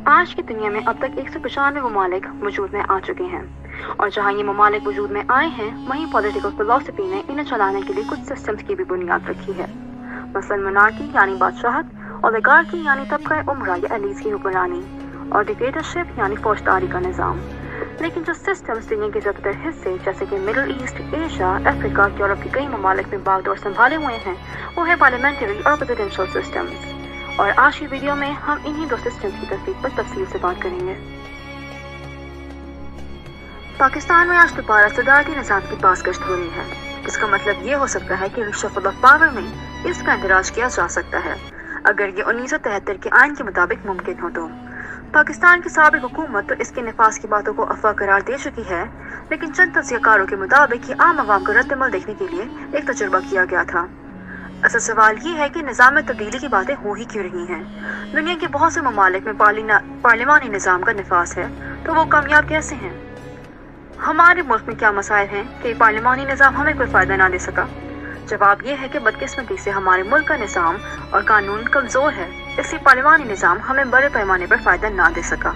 آج کی دنیا میں اب تک 195 ممالک وجود میں آ چکے ہیں، اور جہاں یہ ممالک وجود میں آئے ہیں وہیں پولیٹیکل فلسفی نے انہیں چلانے کے لیے کچھ سسٹمز کی بھی بنیاد رکھی ہے، مثلاً monarchy یعنی بادشاہت، oligarchy یعنی طبقہ عمرہ یا ایلیٹ کی حکمرانی، اور ڈکٹیٹرشپ یعنی فوجداری کا نظام۔ لیکن جو سسٹمز دنیا کے زیادہ تر حصے جیسے کہ مڈل ایسٹ، ایشیا، افریقہ، یورپ کے کئی ممالک میں باغ دور سنبھالے ہوئے ہیں وہ ہے پارلیمنٹری اور پریزیڈنشل سسٹمز، اور آج کی ویڈیو میں ہم انہی دو سسٹمز کی تفصیل پر تفصیل سے بات کریں گے۔ پاکستان میں آج دوبارہ صدارتی نظام کی پاس گشت ہو رہی ہے، جس کا مطلب یہ ہو سکتا ہے کہ ریشفل آف پاور میں اس کا اندراج کیا جا سکتا ہے اگر یہ 1973 کے آئین کے مطابق ممکن ہو تو۔ پاکستان کی سابق حکومت تو اس کے نفاذ کی باتوں کو افواہ قرار دے چکی ہے، لیکن چند تجزیہ کاروں کے مطابق یہ عام عوام کا رد عمل دیکھنے کے لیے ایک تجربہ کیا گیا تھا۔ اصل سوال یہ ہے کہ نظام میں تبدیلی کی باتیں ہو ہی کیوں رہی ہیں؟ دنیا کے بہت سے ممالک میں پارلیمانی نظام کا نفاذ ہے، تو وہ کامیاب کیسے ہیں؟ ہمارے ملک میں کیا مسائل ہیں کہ پارلیمانی نظام ہمیں کوئی فائدہ نہ دے سکا؟ جواب یہ ہے کہ بدقسمتی سے ہمارے ملک کا نظام اور قانون کمزور ہے، اس لیے پارلیمانی نظام ہمیں بڑے پیمانے پر فائدہ نہ دے سکا۔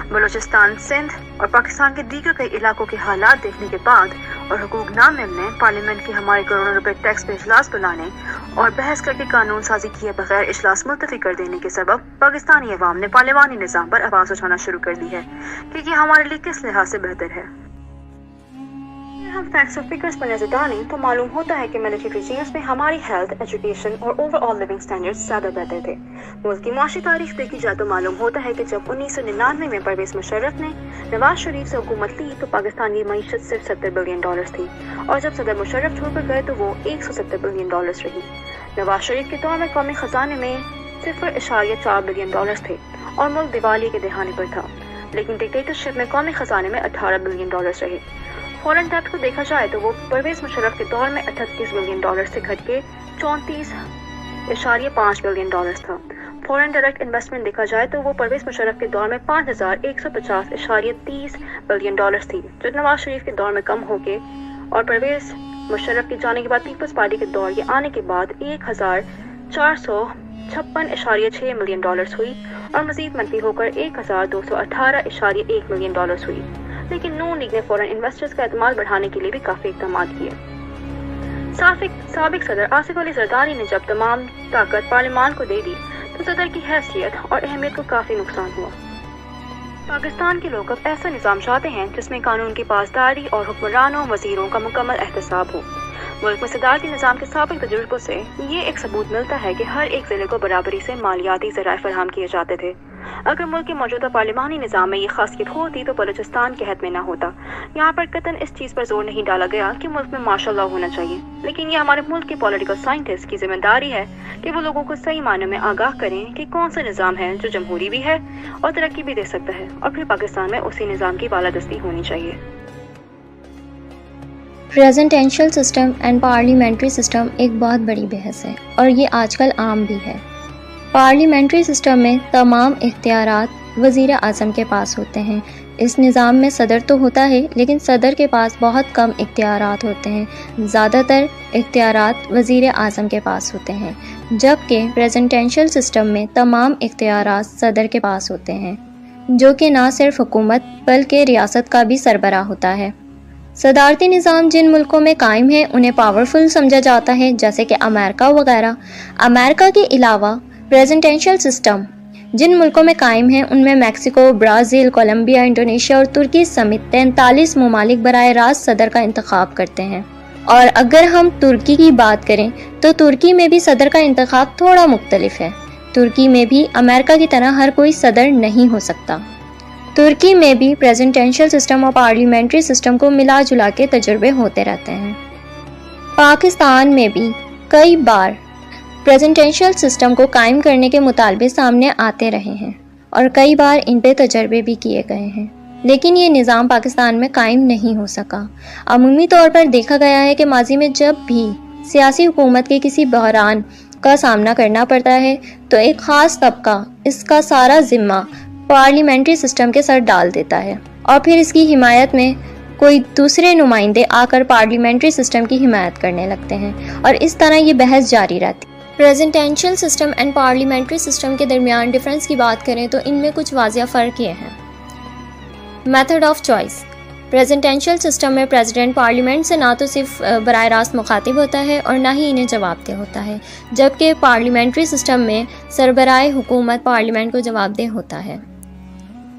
بلوچستان، سندھ اور پاکستان کے دیگر کئی علاقوں کے حالات دیکھنے کے بعد اور حقوق نہ ملنے، پارلیمنٹ کے ہمارے کروڑوں روپے ٹیکس پہ اجلاس بلانے اور بحث کر کے قانون سازی کیے بغیر اجلاس ملتوی کر دینے کے سبب پاکستانی عوام نے پارلیمانی نظام پر آواز اٹھانا شروع کر دی ہے کہ یہ ہمارے لیے کس لحاظ سے بہتر ہے۔ ہم فیکٹس اور فگرز پر نظر ڈالیں تو معلوم ہوتا ہے کہ ملٹری ریجیمز میں ہماری ہیلتھ، ایجوکیشن اور اوور آل لیونگ سٹینڈرڈز زیادہ بہتر تھے۔ ملک کی معاشی تاریخ دیکھی جائے تو معلوم ہوتا ہے کہ جب 1999 میں پرویز مشرف نے نواز شریف سے حکومت لی تو پاکستان کی معیشت صرف $70 بلین تھی، اور جب صدر مشرف چھوڑ کر گئے تو وہ $170 بلین رہی۔ نواز شریف کے دور میں قومی خزانے میں $0.4 بلین تھے اور ملک دیوالیے کے دہانے پر تھا، لیکن ڈکٹیٹرشپ میں قومی خزانے میں $18 بلین رہے۔ فورن ڈیپتھ کو دیکھا جائے تو وہ پرویز مشرف کے دور میں $38 بلین سے گھٹ کے $34.5 بلین تھا۔ فورن ڈائریکٹ انویسٹمنٹ دیکھا جائے تو وہ پرویز مشرف کے دور میں $5,150.30 بلین تھی، جو نواز شریف کے دور میں کم ہو کے اور پرویز مشرف کے جانے کے بعد پیپلز پارٹی کے دور یہ آنے کے بعد $1,456.6 ملین ہوئی، اور مزید منفی ہو کر $1,218.1 ملین ہوئی۔ لیکن نون لیگ نے فورن انویسٹرز کا اعتماد بڑھانے کے لیے بھی کافی اقدامات کیے۔ سابق صدر آصف علی زرداری نے جب تمام طاقت پارلیمان کو دے دی تو صدر کی حیثیت اور اہمیت کو کافی نقصان ہوا۔ پاکستان کے لوگ اب ایسا نظام چاہتے ہیں جس میں قانون کی پاسداری اور حکمرانوں وزیروں کا مکمل احتساب ہو۔ ملک میں صدارتی نظام کے سابق تجربوں سے یہ ایک ثبوت ملتا ہے کہ ہر ایک ضلع کو برابری سے مالیاتی ذرائع فراہم کیے جاتے تھے۔ اگر ملک کے موجودہ پارلیمانی نظام میں یہ خاصیت ہوتی تو بلوچستان کے حد میں نہ ہوتا۔ یہاں پر قطعاً اس چیز پر زور نہیں ڈالا گیا کہ ملک میں مارشل لاء ہونا چاہیے، لیکن یہ ہمارے ملک کے پولیٹیکل سائنٹسٹ کی ذمہ داری ہے کہ وہ لوگوں کو صحیح معنوں میں آگاہ کریں کہ کون سا نظام ہے جو جمہوری بھی ہے اور ترقی بھی دے سکتا ہے، اور پھر پاکستان میں اسی نظام کی بالادستی ہونی چاہیے۔ Presidential system and parliamentary system ایک بہت بڑی بحث ہے، اور یہ آج کل عام بھی ہے۔ پارلیمنٹری سسٹم میں تمام اختیارات وزیر اعظم کے پاس ہوتے ہیں۔ اس نظام میں صدر تو ہوتا ہے، لیکن صدر کے پاس بہت کم اختیارات ہوتے ہیں، زیادہ تر اختیارات وزیر اعظم کے پاس ہوتے ہیں، جبکہ پریزیڈنشل سسٹم میں تمام اختیارات صدر کے پاس ہوتے ہیں، جو کہ نہ صرف حکومت بلکہ ریاست کا بھی سربراہ ہوتا ہے۔ صدارتی نظام جن ملکوں میں قائم ہے انہیں پاورفل سمجھا جاتا ہے، جیسے کہ امریکہ وغیرہ۔ امریکہ کے علاوہ پریزیڈنشل سسٹم جن ملکوں میں قائم ہیں ان میں میکسیکو، برازیل، کولمبیا، انڈونیشیا اور ترکی سمیت 43 ممالک براہ راست صدر کا انتخاب کرتے ہیں۔ اور اگر ہم ترکی کی بات کریں تو ترکی میں بھی صدر کا انتخاب تھوڑا مختلف ہے۔ ترکی میں بھی امریکہ کی طرح ہر کوئی صدر نہیں ہو سکتا۔ ترکی میں بھی پریزیڈنشل سسٹم اور پارلیمنٹری سسٹم کو ملا جلا کے تجربے ہوتے رہتے ہیں۔ پاکستان میں بھی کئی بار پریزیڈنشل سسٹم کو قائم کرنے کے مطالبے سامنے آتے رہے ہیں، اور کئی بار ان پہ تجربے بھی کیے گئے ہیں، لیکن یہ نظام پاکستان میں قائم نہیں ہو سکا۔ عمومی طور پر دیکھا گیا ہے کہ ماضی میں جب بھی سیاسی حکومت کے کسی بحران کا سامنا کرنا پڑتا ہے تو ایک خاص طبقہ اس کا سارا ذمہ پارلیمنٹری سسٹم کے سر ڈال دیتا ہے، اور پھر اس کی حمایت میں کوئی دوسرے نمائندے آ کر پارلیمنٹری سسٹم کی حمایت کرنے لگتے ہیں، اور اس طرح یہ بحث جاری رہتی ہے۔ پریزنٹینشل سسٹم اینڈ پارلیمنٹری سسٹم کے درمیان ڈفرینس کی بات کریں تو ان میں کچھ واضح فرق یہ ہیں۔ Method of choice. Presidential system میں پریزیڈنٹ پارلیمنٹ سے نہ تو صرف براہ راست مخاطب ہوتا ہے اور نہ ہی انہیں جواب دہ ہوتا ہے، جبکہ پارلیمنٹری سسٹم میں سربراہ حکومت پارلیمنٹ کو جواب دہ ہوتا ہے۔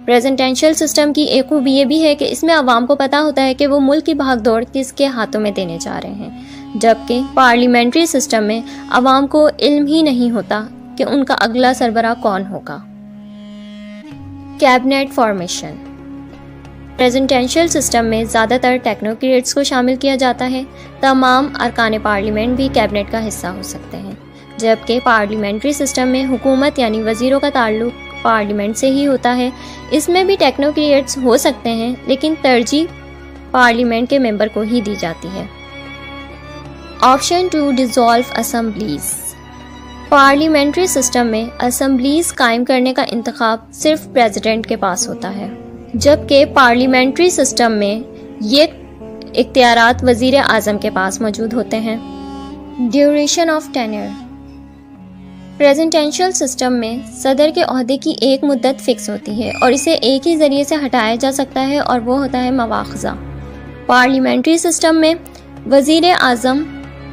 پریزنٹینشل سسٹم کی ایک خوبی یہ بھی ہے کہ اس میں عوام کو پتہ ہوتا ہے کہ وہ ملک کی بھاگ دوڑ کس کے ہاتھوں میں دینے جا رہے ہیں، جبکہ پارلیمنٹری سسٹم میں عوام کو علم ہی نہیں ہوتا کہ ان کا اگلا سربراہ کون ہوگا۔ Cabinet formation. پریزنٹینشل سسٹم میں زیادہ تر ٹیکنوکریٹس کو شامل کیا جاتا ہے۔ تمام ارکان پارلیمنٹ بھی کیبنٹ کا حصہ ہو سکتے ہیں، جبکہ پارلیمنٹری سسٹم میں حکومت یعنی وزیروں کا تعلق پارلیمنٹ سے ہی ہوتا ہے۔ اس میں بھی ٹیکنوکریٹس ہو سکتے ہیں، لیکن ترجیح پارلیمنٹ کے ممبر کو ہی دی جاتی ہے۔ Option to dissolve assemblies. Parliamentary system میں اسمبلیز قائم کرنے کا انتخاب صرف پریزیڈنٹ کے پاس ہوتا ہے، جبکہ پارلیمنٹری سسٹم میں یہ اختیارات وزیر اعظم کے پاس موجود ہوتے ہیں۔ Duration of tenure. Presidential system میں صدر کے عہدے کی ایک مدت فکس ہوتی ہے اور اسے ایک ہی ذریعے سے ہٹایا جا سکتا ہے اور وہ ہوتا ہے مواخذہ۔ پارلیمنٹری سسٹم میں وزیر اعظم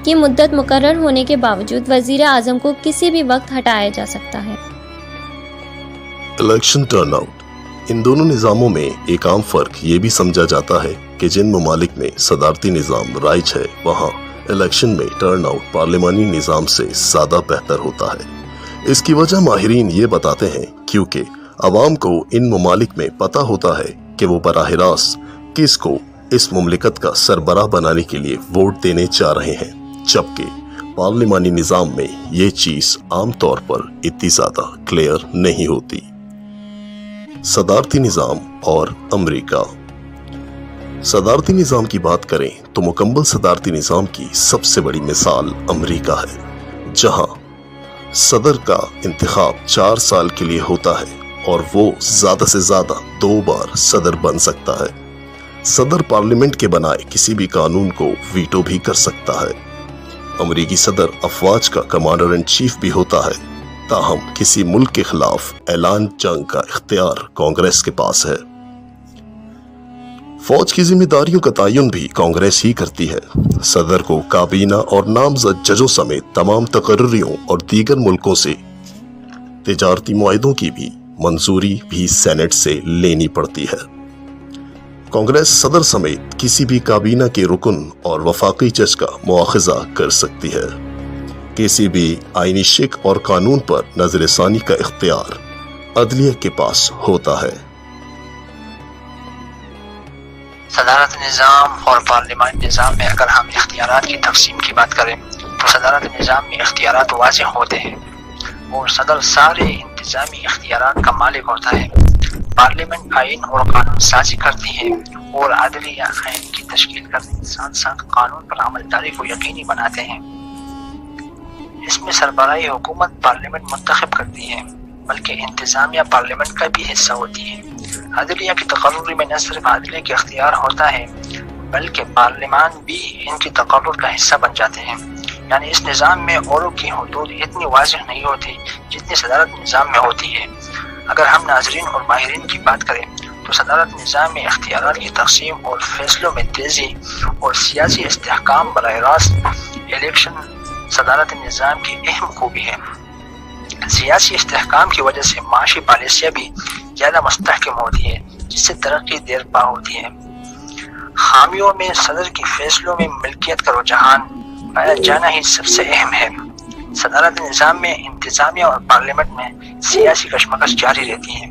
کی مدت مقرر ہونے کے باوجود وزیر اعظم کو کسی بھی وقت ہٹایا جا سکتا ہے۔ Election turn out. ان دونوں نظاموں میں ایک عام فرق یہ بھی سمجھا جاتا ہے کہ جن ممالک میں صدارتی نظام رائج ہے وہاں الیکشن میں ٹرن آؤٹ پارلیمانی نظام سے زیادہ بہتر ہوتا ہے۔ اس کی وجہ ماہرین یہ بتاتے ہیں کیونکہ عوام کو ان ممالک میں پتہ ہوتا ہے کہ وہ براہ راست کس کو اس مملکت کا سربراہ بنانے کے لیے ووٹ دینے جا رہے ہیں، جبکہ پارلیمانی نظام میں یہ چیز عام طور پر اتنی زیادہ کلیئر نہیں ہوتی۔ صدارتی نظام اور امریکہ۔ صدارتی نظام کی بات کریں تو مکمل صدارتی نظام کی سب سے بڑی مثال امریکہ ہے، جہاں صدر کا انتخاب 4 سال کے لیے ہوتا ہے اور وہ زیادہ سے زیادہ 2 بار صدر بن سکتا ہے۔ صدر پارلیمنٹ کے بنائے کسی بھی قانون کو ویٹو بھی کر سکتا ہے۔ امریکی صدر افواج کا کمانڈر ان چیف بھی ہوتا ہے، تاہم کسی ملک کے خلاف اعلان جنگ کا اختیار کانگریس کے پاس ہے۔ فوج کی ذمہ داریوں کا تعین بھی کانگریس ہی کرتی ہے۔ صدر کو کابینہ اور نامزد ججوں سمیت تمام تقرریوں اور دیگر ملکوں سے تجارتی معاہدوں کی بھی منظوری بھی سینٹ سے لینی پڑتی ہے۔ کانگریس صدر سمیت کسی بھی کابینہ کے رکن اور وفاقی جج کا مواخذہ کر سکتی ہے۔ کسی بھی آئینی شک اور قانون پر نظر ثانی کا اختیار عدلیہ کے پاس ہوتا ہے۔ صدارت نظام اور پارلیمانی نظام میں اگر ہم اختیارات کی تقسیم کی بات کریں تو صدارت نظام میں اختیارات واضح ہوتے ہیں اور صدر سارے انتظامی اختیارات کا مالک ہوتا ہے۔ پارلیمنٹ آئین اور قانون سازی کرتی ہے اور عدلیہ آئین کی تشکیل کرنے کے ساتھ ساتھ قانون پر عمل داری کو یقینی بناتے ہیں۔ اس میں سربراہی حکومت پارلیمنٹ منتخب کرتی ہے، بلکہ انتظامیہ پارلیمنٹ کا بھی حصہ ہوتی ہے۔ عدلیہ کی تقرری میں نہ صرف عدلیہ کے اختیار ہوتا ہے بلکہ پارلیمان بھی ان کی تقرر کا حصہ بن جاتے ہیں، یعنی اس نظام میں اوروں کی حدود اتنی واضح نہیں ہوتی جتنی صدارت نظام میں ہوتی ہے۔ اگر ہم ناظرین اور ماہرین کی بات کریں تو صدارت نظام میں اختیارات کی تقسیم اور فیصلوں میں تیزی اور سیاسی استحکام براہ راست الیکشن صدارت نظام کی اہم خوبی ہے۔ سیاسی استحکام کی وجہ سے معاشی پالیسیاں بھی زیادہ مستحکم ہوتی ہے، جس سے ترقی دیر پا ہوتی ہے۔ خامیوں میں صدر کی فیصلوں میں ملکیت کا رجحان پایا جانا ہی سب سے اہم ہے۔ صدارت نظام میں انتظامیہ اور پارلیمنٹ میں سیاسی کشمکش جاری رہتی ہے